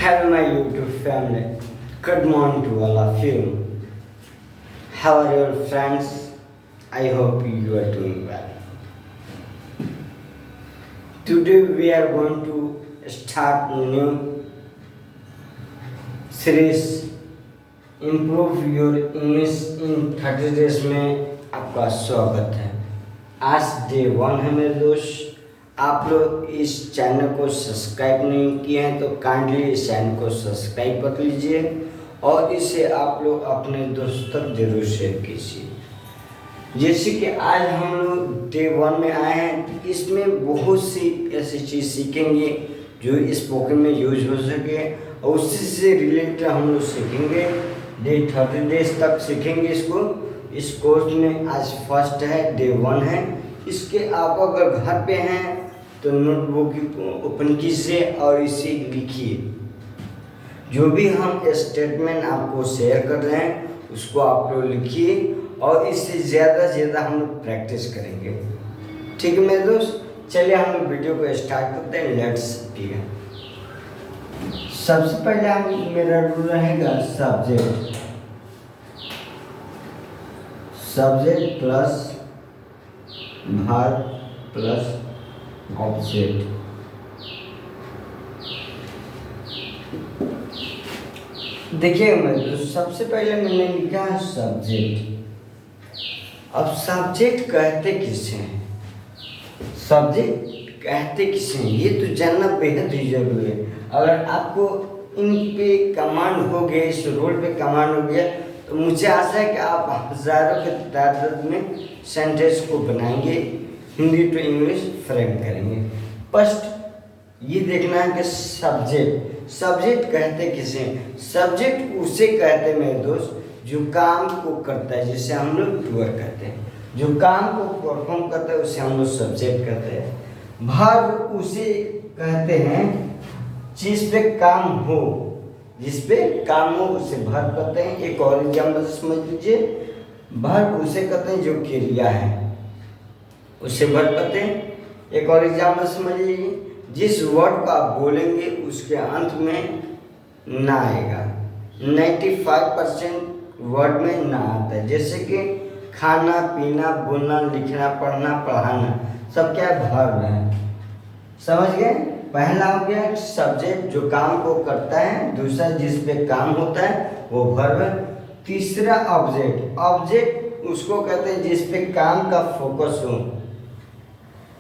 Hello, my YouTube family. Good morning to all of you. How are your friends? I hope you are doing well. Today we are going to start a new series. Improve your English in 30 days में आपका स्वागत है। आज day 1 है मेरे दोस्त। आप लोग इस चैनल को सब्सक्राइब नहीं किए हैं तो काइंडली इस चैनल को सब्सक्राइब कर लीजिए और इसे आप लोग अपने दोस्तों तक जरूर शेयर कीजिए। जैसे कि आज हम लोग डे 1 में आए हैं, इसमें बहुत सी ऐसी चीज़ सीखेंगे जो स्पोकन में यूज हो सके और उसी से रिलेटेड हम लोग सीखेंगे। डे 30 डेज तक सीखेंगे इसको। इस कोर्स में आज फर्स्ट है, डे 1 है। इसके आप अगर घर पे हैं तो नोटबुक ओपन कीजिए और इसे लिखिए। जो भी हम स्टेटमेंट आपको शेयर कर रहे हैं उसको आप लोग लिखिए और इससे ज़्यादा से ज़्यादा हम लोग प्रैक्टिस करेंगे। ठीक है मेरे दोस्त, चलिए हम लोग वीडियो को स्टार्ट करते हैं। Let's begin. सबसे पहले हम मेरा रूल रहेगा subject plus verb plus object. देखिए मेरे दोस्त, सबसे पहले मैंने लिखा है सब्जेक्ट। अब सब्जेक्ट कहते किसे हैं? सब्जेक्ट कहते किसे हैं ये तो जानना बेहद ही जरूरी है। अगर आपको इन पे कमांड हो गया, इस रोल पे कमांड हो गया तो मुझे आशा है कि आप हज़ारों के तादाद में सेंटेंस को बनाएंगे, हिंदी टू इंग्लिश फ्रेम करेंगे। फर्स्ट ये देखना है कि सब्जेक्ट कहते किसे हैं? सब्जेक्ट उसे कहते हैं मेरे दोस्त जो काम को करता है, जिसे हम लोग डूअर कहते हैं। जो काम को परफॉर्म करता है उसे हम लोग सब्जेक्ट कहते हैं। वर्ब उसे कहते हैं जिस पे काम हो, जिस पे काम हो उसे वर्ब कहते हैं। एक और एग्जाम्पल समझ लीजिए, वर्ब उसे कहते हैं जो क्रिया है, उसे वर्ब कहते हैं। एक और एग्जाम्पल समझ लीजिए, जिस वर्ड को आप बोलेंगे उसके अंत में ना आएगा। 95% वर्ड में ना आता है, जैसे कि खाना पीना बोलना लिखना पढ़ना पढ़ाना सब क्या वर्ब है। समझ गए? पहला हो गया सब्जेक्ट जो काम को करता है, दूसरा जिस पे काम होता है वो वर्ब है, तीसरा ऑब्जेक्ट उसको कहते हैं जिस पे काम का फोकस हो,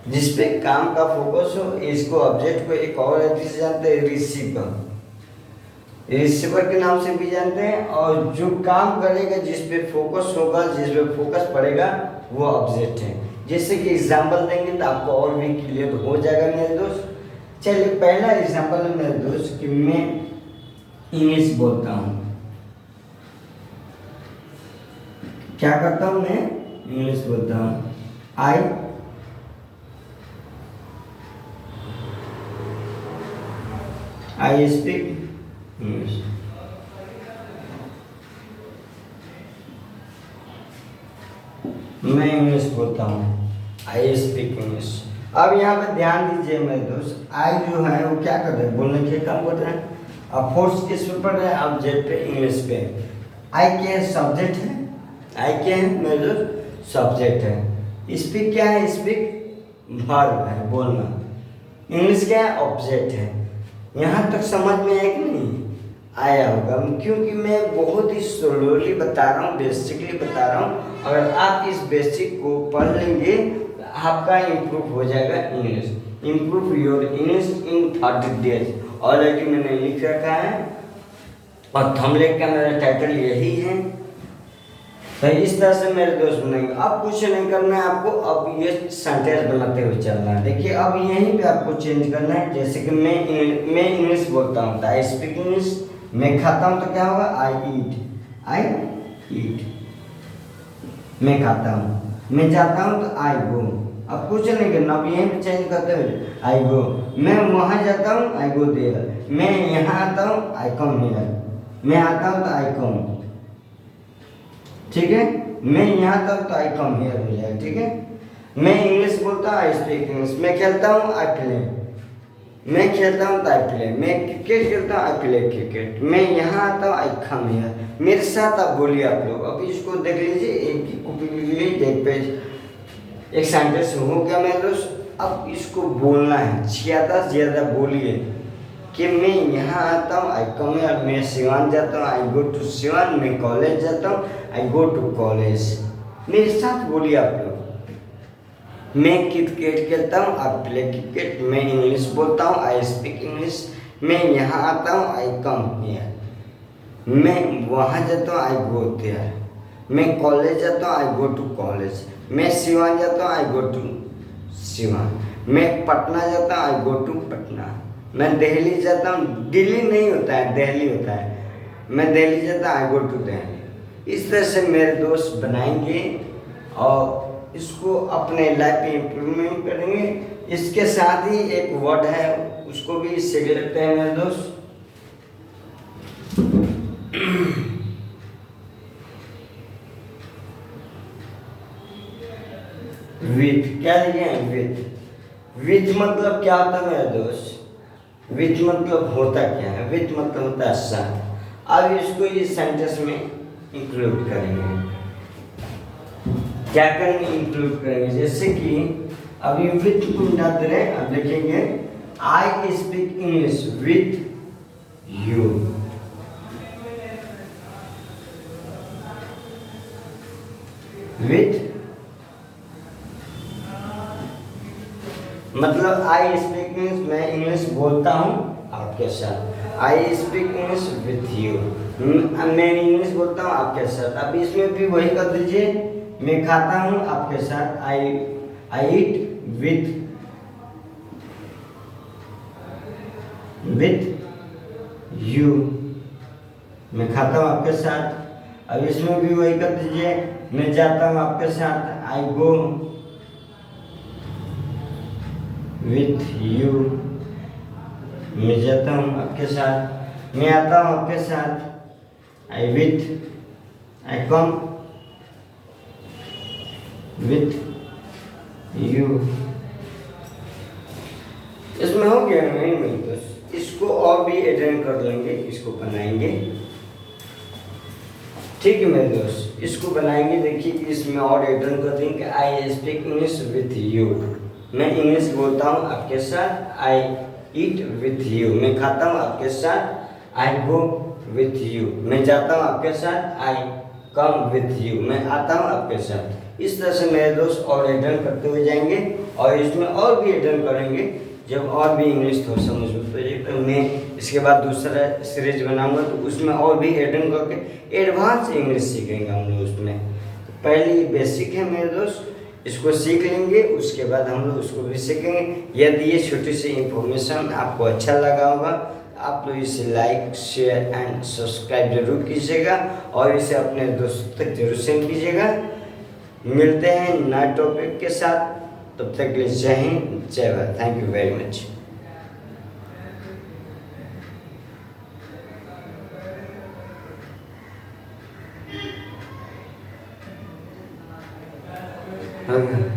जिस पे काम का फोकस हो। इसको ऑब्जेक्ट को एक और से जानते हैं रिसीवर के नाम से भी जानते हैं। और जो काम करेगा जिस पे फोकस होगा, जिस पे फोकस पड़ेगा वो ऑब्जेक्ट है। जैसे कि एग्जांपल देंगे तो आपको और भी क्लियर हो जाएगा मेरे दोस्त। चलिए पहला एग्जांपल है मेरे दोस्त कि मैं इंग्लिश बोलता हूँ। क्या करता हूँ? मैं इंग्लिश बोलता हूँ। I speak English. मैं इंग्लिश बोलता हूँ। I speak English. अब यहाँ पे ध्यान दीजिए मेरे दोस्त, आई जो है वो क्या कर रहे हैं? बोलने के काम कर रहे हैं। अब फोर्स किस पे पड़ रहा है? ऑब्जेक्ट पे, इंग्लिश पे। आई क्या है? सब्जेक्ट है। आई क्या है मेरे दोस्त? सब्जेक्ट है। स्पीक क्या है? स्पीक वर्ब है, बोलना। इंग्लिश क्या है? ऑब्जेक्ट है। यहाँ तक समझ में आया कि नहीं आया होगा? क्योंकि मैं बहुत ही स्लोली बता रहा हूँ, बेसिकली बता रहा हूँ। अगर आप इस बेसिक को पढ़ लेंगे आपका इम्प्रूव हो जाएगा English. Improve your English in 30 days already मैंने लिख रखा है और थंबनेल का मेरा टाइटल यही है। तो इस तरह से मेरे दोस्त बनाएंगे। अब कुछ नहीं करना है आपको, अब ये सेंटेंस बनाते हुए चलना है। देखिए अब यहीं पे आपको चेंज करना है। जैसे कि मैं इंग्लिश बोलता हूँ तो आई स्पीक इंग्लिश। मैं खाता हूँ तो क्या होगा? आई ईट। मैं खाता हूँ। मैं जाता हूँ तो आई गो। अब कुछ नहीं करना, अब यहीं पे चेंज करते हुए आई गो। मैं वहाँ जाता हूँ, आई गो देयर। मैं यहाँ आता हूँ, आई कम हियर। मैं आता हूँ तो आई कम। ठीक है? मैं यहाँ आता हूँ तो आई कम हियर हो जाएगा। ठीक है? मैं इंग्लिश बोलता हूँ, आई स्पीक इंग्लिश। मैं खेलता हूँ, आई प्ले। मैं खेलता हूँ तो आई प्ले, मैं क्रिकेट खेलता हूँ आई प्ले क्रिकेट, मैं यहाँ आता हूँ आई कम हियर। मेरे साथ आप बोलिए आप लोग। अब इसको देख लीजिए, एक कॉपी लीजिए, एक पेज, एक सेंटेंस हो गया मेरे दोस्त। अब इसको बोलना है, ज़्यादा से ज़्यादा बोलिए कि मैं यहाँ आता हूँ आई कम हियर, मैं सिवान जाता हूँ आई गो टू सिवान, मैं कॉलेज जाता हूँ आई गो टू कॉलेज। मेरे साथ बोलिए आप लोग। मैं क्रिकेट खेलता हूँ आप प्ले क्रिकेट, मैं इंग्लिश बोलता हूँ आई स्पीक इंग्लिश, मैं यहाँ आता हूँ आई कम हियर, मैं वहाँ जाता हूँ आई गो देयर, मैं कॉलेज जाता हूँ आई गो टू कॉलेज, मैं सिवान जाता हूँ आई गो टू सिवान, मैं पटना जाता हूँ आई गो टू पटना, मैं दिल्ली जाता हूँ, दिल्ली नहीं होता है दिल्ली होता है, मैं दिल्ली जाता हूँ आई गो टू दिल्ली। इस तरह से मेरे दोस्त बनाएंगे और इसको अपने लाइफ में इम्प्रूवमेंट करेंगे। इसके साथ ही एक वर्ड है उसको भी सीख लेते हैं मेरे दोस्त। विथ, क्या लिखे हैं विथ। विथ मतलब क्या होता है मेरे दोस्त? विथ मतलब होता क्या है? विथ मतलब होता है साथ। अब इसको इस सेंटेंस में इंक्लूड करेंगे। क्या करेंगे? इंक्लूड करेंगे। जैसे कि अभी विथ को मिटा दे रहे हैं, अब देखेंगे I speak English with you. With मतलब आई स्पीक इंग्लिश, मैं इंग्लिश बोलता हूँ आपके साथ। I speak English with you, मैं इंग्लिश बोलता हूँ आपके साथ। अब इसमें भी वही कर दीजिए, मैं खाता हूँ आपके साथ, आई ईट विथ यू, मैं खाता हूँ आपके साथ। अब इसमें भी वही कर दीजिए, मैं जाता हूँ आपके साथ, आई गो विथ यू, मैं जाता हूँ आपके साथ। मैं आता हूँ आपके साथ, आई कम विथ यू। इसमें हो गया नहीं मिल, बस इसको और भी एडेंट कर लेंगे, इसको बनाएंगे। ठीक है मेरे दोस्त, इसको बनाएंगे। देखिए इसमें और एडेंट कर देंगे, I speak English with you, मैं इंग्लिश बोलता हूँ आपके साथ, आई ईट विथ यू, मैं खाता हूँ आपके साथ, आई गो विथ यू, मैं जाता हूँ आपके साथ, आई कम विथ यू, मैं आता हूँ आपके साथ। इस तरह से मेरे दोस्त और एडन करते हुए जाएंगे और इसमें और भी एडन करेंगे। जब और भी इंग्लिश थोड़ा सा मजबूत हो जाए तो मैं इसके बाद दूसरा सीरीज बनाऊंगा, तो उसमें और भी एडन करके एडवांस इंग्लिश सीखेंगे हम लोग। उसमें पहले बेसिक है मेरे दोस्त, इसको सीख लेंगे, उसके बाद हम लोग उसको भी सीखेंगे। यदि ये छोटी सी इंफॉर्मेशन आपको अच्छा लगा होगा, आप लोग इसे लाइक शेयर एंड सब्सक्राइब जरूर कीजिएगा और इसे अपने दोस्तों तक जरूर सेंड कीजिएगा। मिलते हैं नए टॉपिक के साथ, तब तक के लिए जय हिंद जय Bharat. Thank you very much. Okay.